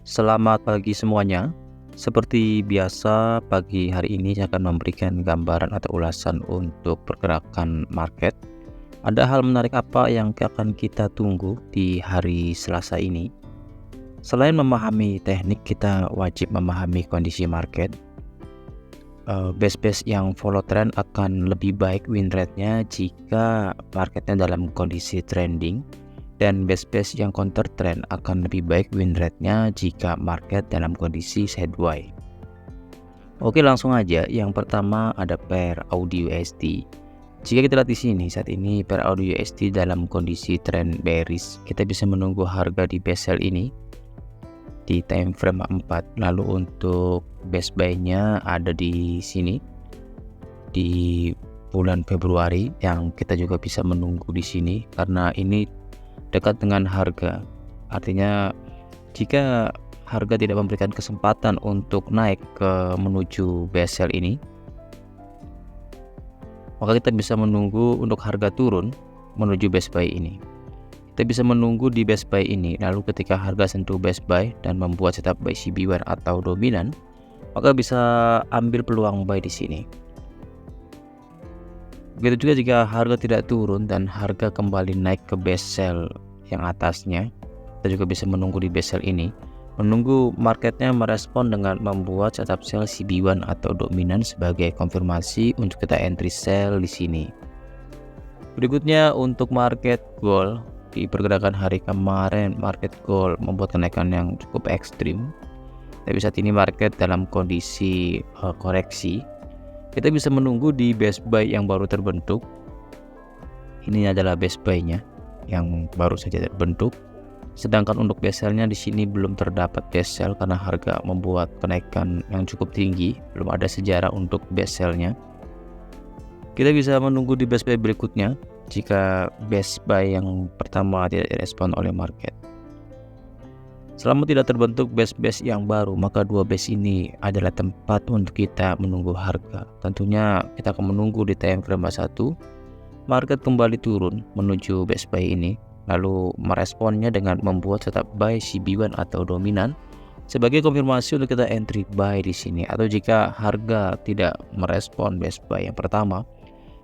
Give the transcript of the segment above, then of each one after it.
Selamat pagi semuanya. Seperti biasa, pagi hari ini saya akan memberikan gambaran atau ulasan untuk pergerakan market. Ada hal menarik apa yang akan kita tunggu di hari Selasa ini? Selain memahami teknik, kita wajib memahami kondisi market. Base yang follow trend akan lebih baik win rate-nya jika marketnya dalam kondisi trending, dan base yang counter trend akan lebih baik win rate-nya jika market dalam kondisi sideways. Oke, langsung aja. Yang pertama ada pair AUD USD. Jika kita lihat di sini, saat ini pair AUD USD dalam kondisi trend bearish. Kita bisa menunggu harga di base sell ini di time frame 4. Lalu untuk base buy-nya ada di sini di bulan Februari, yang kita juga bisa menunggu di sini karena ini dekat dengan harga. Artinya jika harga tidak memberikan kesempatan untuk naik ke menuju base sell ini, maka kita bisa menunggu untuk harga turun menuju base buy ini. Kita bisa menunggu di base buy ini, lalu ketika harga sentuh base buy dan membuat setup buy CB1 atau dominan, maka bisa ambil peluang buy di sini. Begitu juga jika harga tidak turun dan harga kembali naik ke base sell yang atasnya, kita juga bisa menunggu di base sell ini, menunggu marketnya merespon dengan membuat setup sell CB1 atau dominan sebagai konfirmasi untuk kita entry sell di sini. Berikutnya untuk market gold. Di pergerakan hari kemarin, market gold membuat kenaikan yang cukup ekstrim. Tapi saat ini market dalam kondisi koreksi. Kita bisa menunggu di base buy yang baru terbentuk. Ini adalah base buy-nya yang baru saja terbentuk. Sedangkan untuk base sell-nya di sini belum terdapat base sell karena harga membuat kenaikan yang cukup tinggi. Belum ada sejarah untuk base sell-nya. Kita bisa menunggu di base buy berikutnya jika base buy yang pertama tidak direspon oleh market. Selama tidak terbentuk base yang baru, maka dua base ini adalah tempat untuk kita menunggu harga. Tentunya kita akan menunggu di time frame 1, market kembali turun menuju base buy ini, lalu meresponnya dengan membuat setup buy CB1 atau dominan sebagai konfirmasi untuk kita entry buy di sini. Atau jika harga tidak merespon base buy yang pertama,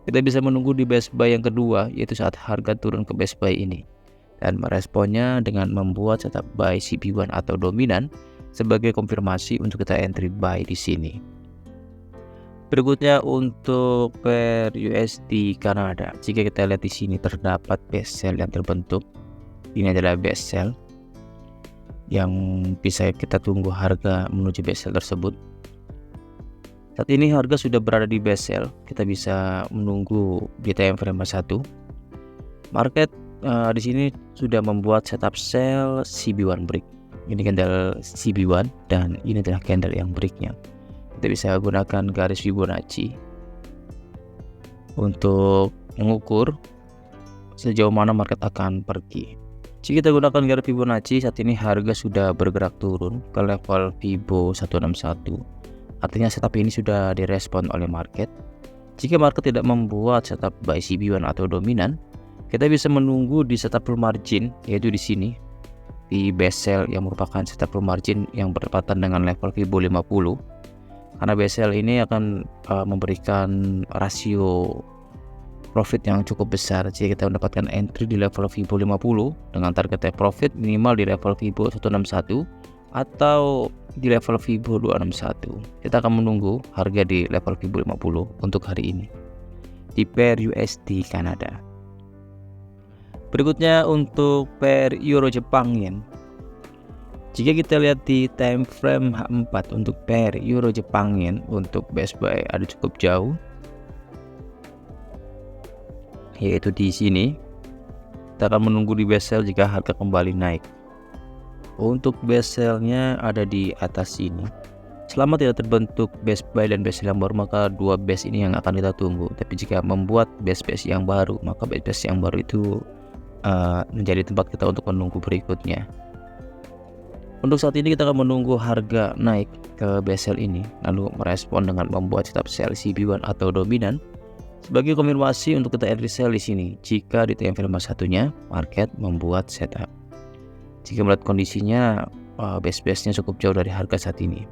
kita bisa menunggu di base buy yang kedua, yaitu saat harga turun ke base buy ini dan meresponnya dengan membuat setup buy CB1 atau dominan sebagai konfirmasi untuk kita entry buy di sini. Berikutnya untuk pair USD Kanada. Jika kita lihat di sini terdapat base sell yang terbentuk. Ini adalah base sell yang bisa kita tunggu harga menuju base sell tersebut. Saat ini harga sudah berada di base sell. Kita bisa menunggu di time frame 1. Market di sini sudah membuat setup sell CB1 break. Ini candle CB1 dan ini adalah candle yang breaknya. Kita bisa gunakan garis Fibonacci untuk mengukur sejauh mana market akan pergi. Jika kita gunakan garis Fibonacci, saat ini harga sudah bergerak turun ke level Fibo 161. Artinya setup ini sudah direspon oleh market. Jika market tidak membuat setup buy CB1 atau dominan, kita bisa menunggu di setup full margin, yaitu di sini di base sell yang merupakan setup full margin yang bertepatan dengan level Fibo 50. Karena base sell ini akan memberikan rasio profit yang cukup besar. Jika kita mendapatkan entry di level Fibo 50 dengan target take profit minimal di level Fibo 161 atau di level Fibo 261. Kita akan menunggu harga di level Fibo 50 untuk hari ini di pair USD Kanada. Berikutnya untuk pair Euro Jepang Yen. Jika kita lihat di time frame H4 untuk pair Euro Jepang Yen, untuk base buy ada cukup jauh, yaitu di sini. Kita akan menunggu di base sell jika harga kembali naik. Untuk base sell-nya ada di atas sini. Selama tidak terbentuk base buy dan base sell yang baru, maka dua base ini yang akan kita tunggu. Tapi jika membuat base yang baru, maka base yang baru itu menjadi tempat kita untuk menunggu berikutnya. Untuk saat ini kita akan menunggu harga naik ke base sell ini, lalu merespon dengan membuat setup sell CB1 atau dominan sebagai konfirmasi untuk kita entry sell di sini. Jika di time frame satunya market membuat setup. Jika melihat kondisinya base-nya cukup jauh dari harga saat ini.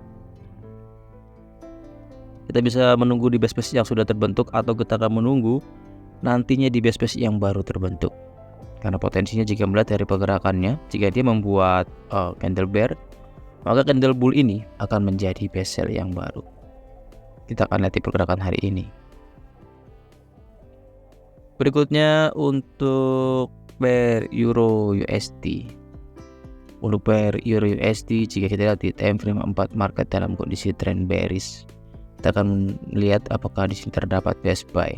Kita bisa menunggu di base yang sudah terbentuk, atau kita akan menunggu nantinya di base yang baru terbentuk. Karena potensinya jika melihat dari pergerakannya, jika dia membuat candle bear, maka candle bull ini akan menjadi base sell yang baru. Kita akan lihat di pergerakan hari ini. Berikutnya untuk pair Euro USD. Untuk pair Euro USD, jika kita lihat di time frame 4 market dalam kondisi trend bearish, kita akan lihat apakah di sini terdapat base buy.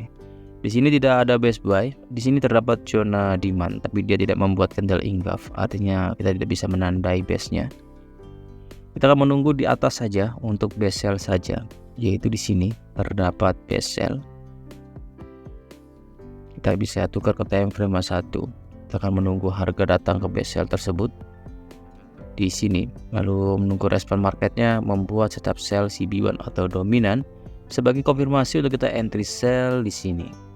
Di sini tidak ada base buy, di sini terdapat zona demand, tapi dia tidak membuat candle engulf, artinya kita tidak bisa menandai base-nya. Kita akan menunggu di atas saja untuk base sell saja, yaitu di sini terdapat base sell. Kita bisa tukar ke time frame 1. Kita akan menunggu harga datang ke base sell tersebut di sini, lalu menunggu respon marketnya membuat setup sell CB1 atau dominan sebagai konfirmasi untuk kita entry sell di sini.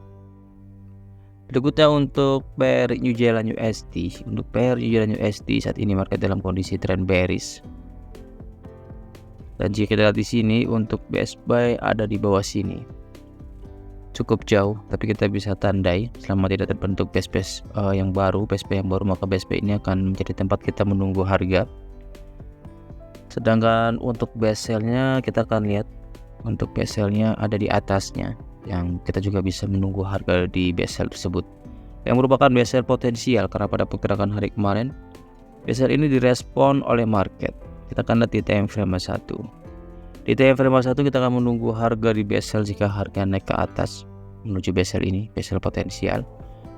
Berikutnya untuk pair New Zealand USD. Untuk pair New Zealand USD saat ini market dalam kondisi trend bearish. Dan jika kita lihat di sini untuk base buy ada di bawah sini. Cukup jauh, tapi kita bisa tandai selama tidak terbentuk base yang baru, maka base buy ini akan menjadi tempat kita menunggu harga. Sedangkan untuk base sell-nya kita akan lihat untuk base sell-nya ada di atasnya, yang kita juga bisa menunggu harga di base sell tersebut, yang merupakan base sell potensial karena pada pergerakan hari kemarin base sell ini direspon oleh market. Kita akan lihat di time frame 1. Di time frame 1 kita akan menunggu harga di base sell jika harga naik ke atas menuju base sell ini, base sell potensial.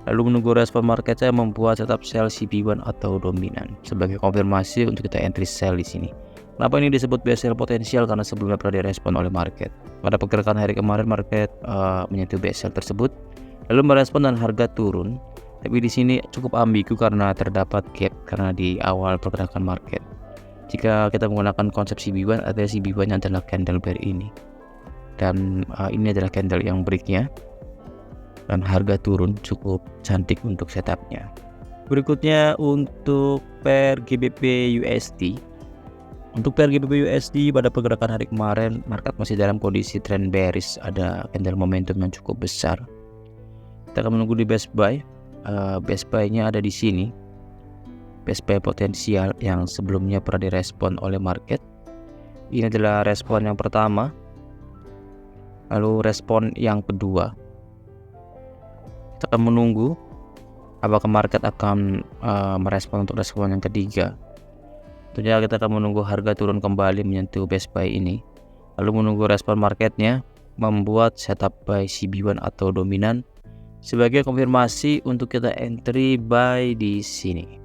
Lalu menunggu respon market saya membuat setup sell CB1 atau dominan sebagai konfirmasi untuk kita entry sell di sini. Kenapa ini disebut base sell potensial? Karena sebelumnya pernah direspon oleh market. Pada pergerakan hari kemarin market menyentuh base sell tersebut, lalu merespon dan harga turun. Tapi di sini cukup ambigu karena terdapat gap karena di awal pergerakan market. Jika kita menggunakan konsep CB1, artinya CB1 adalah candle bear ini, dan ini adalah candle yang breaknya, dan harga turun cukup cantik untuk setupnya. Berikutnya untuk pair GBP USD. Untuk pair GBP USD pada pergerakan hari kemarin market masih dalam kondisi trend bearish, ada candle momentum yang cukup besar. Kita akan menunggu di base buy. Base buy-nya ada di sini. Base buy potensial yang sebelumnya pernah direspon oleh market. Ini adalah respon yang pertama. Lalu respon yang kedua. Kita akan menunggu apakah market akan merespon untuk respon yang ketiga. Tentunya kita akan menunggu harga turun kembali menyentuh base buy ini, lalu menunggu respon marketnya membuat setup buy CB1 atau dominan sebagai konfirmasi untuk kita entry buy di sini.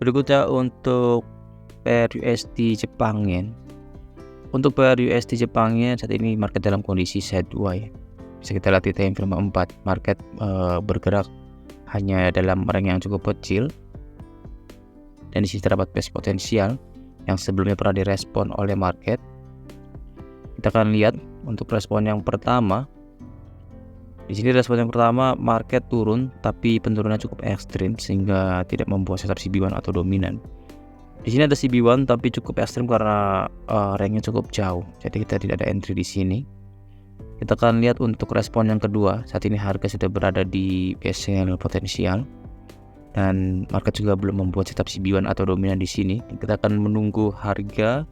Berikutnya untuk pair USD Jepang Yen. Untuk pair USD Jepang Yen saat ini market dalam kondisi sideways. Bisa kita lihat di time frame 4, market bergerak hanya dalam range yang cukup kecil. Dan di sini terdapat base potensial yang sebelumnya pernah direspon oleh market. Kita akan lihat untuk respon yang pertama. Di sini respon yang pertama market turun, tapi penurunannya cukup ekstrim sehingga tidak membuat setup CB1 atau dominan. Di sini ada CB1 tapi cukup ekstrim karena range-nya cukup jauh. Jadi kita tidak ada entry di sini. Kita akan lihat untuk respon yang kedua. Saat ini harga sudah berada di base sell potensial dan market juga belum membuat setup CB1 atau dominan di sini. Kita akan menunggu harga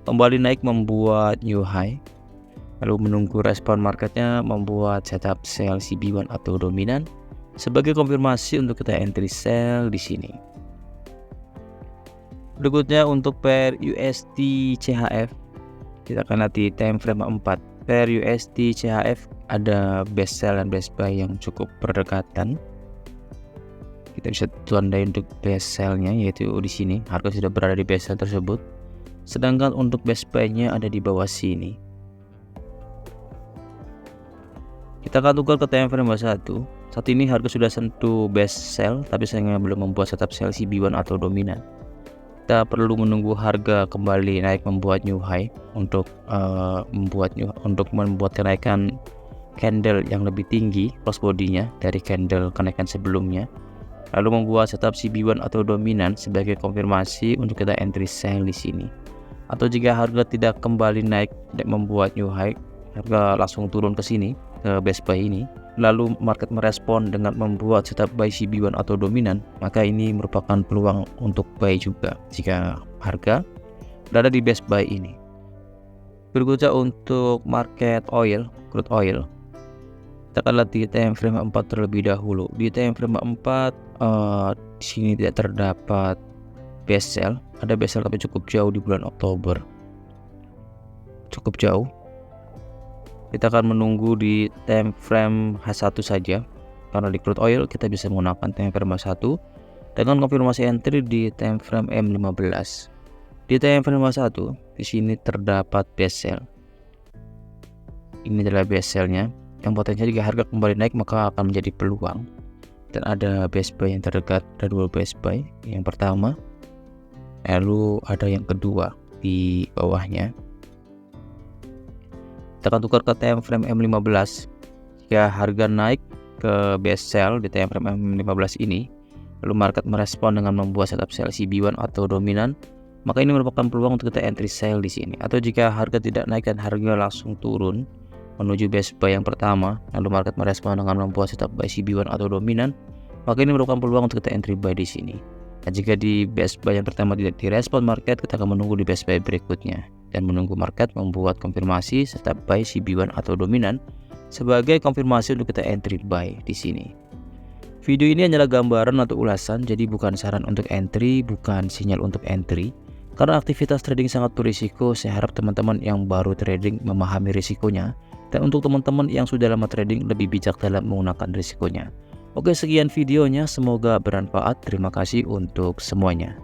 kembali naik membuat new high, lalu menunggu respon marketnya membuat setup sell CB1 atau dominan sebagai konfirmasi untuk kita entry sell di sini. Berikutnya untuk pair USD CHF, kita akan lihat di time frame 4. Pair USD CHF ada base sell dan base buy yang cukup berdekatan. Kita bisa tandai untuk base sell-nya, yaitu di sini harga sudah berada di base sell tersebut. Sedangkan untuk base buy-nya ada di bawah sini. Kita akan tukar ke time frame 1. Saat ini harga sudah sentuh base sell, tapi sayangnya belum membuat setup sell CB1 atau dominan. Kita perlu menunggu harga kembali naik membuat new high untuk membuat kenaikan candle yang lebih tinggi close body-nya dari candle kenaikan sebelumnya. lalu membuat setup CB1 atau dominan sebagai konfirmasi untuk kita entry sell di sini. Atau jika harga tidak kembali naik, tidak membuat new high, harga langsung turun ke sini, ke base buy ini, lalu market merespon dengan membuat setup buy CB1 atau dominan, maka ini merupakan peluang untuk buy juga jika harga berada di base buy ini. Berikutnya untuk market oil, crude oil, kita akan lihat di time frame 4 terlebih dahulu. Di time frame 4 di sini tidak terdapat base sell, ada base sell tapi cukup jauh di bulan Oktober, cukup jauh. Kita akan menunggu di time frame H1 saja, karena di crude oil kita bisa menggunakan time frame H1 dengan konfirmasi entry di time frame M15. Di time frame H1 di sini terdapat base sell. Ini adalah base sellnya yang potensial jika harga kembali naik maka akan menjadi peluang. Dan ada base buy yang terdekat, ada dua base buy. Yang pertama, lalu ada yang kedua di bawahnya. Kita akan tukar ke time frame M15. Jika harga naik ke base sell di time frame M15 ini, lalu market merespon dengan membuat setup sell CB1 atau dominan, maka ini merupakan peluang untuk kita entry sell di sini. Atau jika harga tidak naik dan harga langsung turun menuju base buy yang pertama, lalu market merespon dengan membuat setup buy CB1 atau dominan, maka ini merupakan peluang untuk kita entry buy di sini. Nah, jika di base buy yang pertama tidak direspon market, kita akan menunggu di base buy berikutnya dan menunggu market membuat konfirmasi setup buy CB1 atau dominan sebagai konfirmasi untuk kita entry buy di sini. Video ini hanyalah gambaran atau ulasan, jadi bukan saran untuk entry, bukan sinyal untuk entry. Karena aktivitas trading sangat berisiko, saya harap teman-teman yang baru trading memahami risikonya. Dan untuk teman-teman yang sudah lama trading lebih bijak dalam menggunakan risikonya. Oke, sekian videonya, semoga bermanfaat. Terima kasih untuk semuanya.